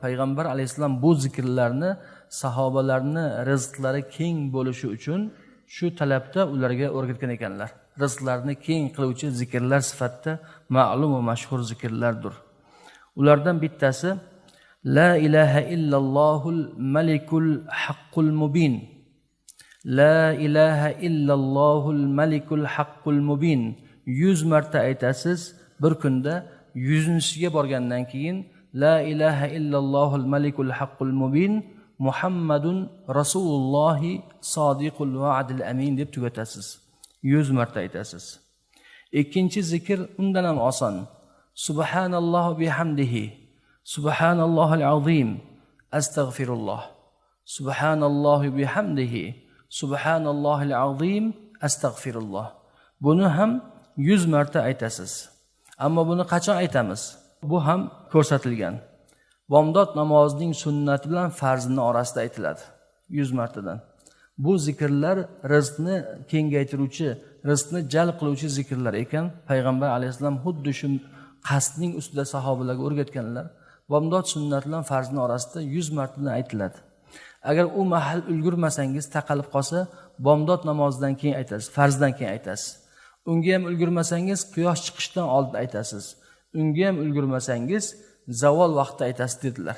payg'ambar alayhissalom bu zikrlarni sahobalarni rizqlari keng bo'lishi uchun shu talabda ularga o'rgatgan ekanlar. Rizqlarni keng qiluvchi zikrlar sifatida ma'lum va mashhur zikrlardir. Ulardan bittasi la ilaha illallohul malikul haqqul mubin. La ilaha illallohul malikul haqqul mubin. 100 marta aytasiz. Bir kunda 100-siga borgandan keyin la ilaha illallohul malikul haqqul mubin Muhammadun Rasulullohi sodiqul va'dil amin deb tugatasiz. 100 marta aytasiz. Ikkinchi zikr undan ham oson. Subhanalloh bihamdihi. Subhanallohil azim. Astagfirullah. Subhanallohi bihamdihi. Subhanallohil azim. Astagfirullah. Buni ham 100 marta aytasiz. Ammo buni qachon aytamiz? Bu ham ko'rsatilgan. Bomdod namozining sunnati bilan farzining orasida aytiladi 100 martadan. Bu zikrlar rizqni kengaytiruvchi, rizqni jalb qiluvchi zikrlar ekan. Payg'ambar alayhissalom xuddi shu qasdning ustida sahobalarga o'rgatganlar. Bomdod sunnati bilan farzining orasida 100 martadan aytiladi. Agar u mahal ulgurmasangiz, taqalib qolsa, bomdod namozidan keyin aytasiz, farzdan keyin aytasiz. Unga ham ulgurmasangiz, quyosh chiqishdan oldin aytasiz. Unga ham ulgurmasangiz, zavol vaqtida aytasiz dedilar.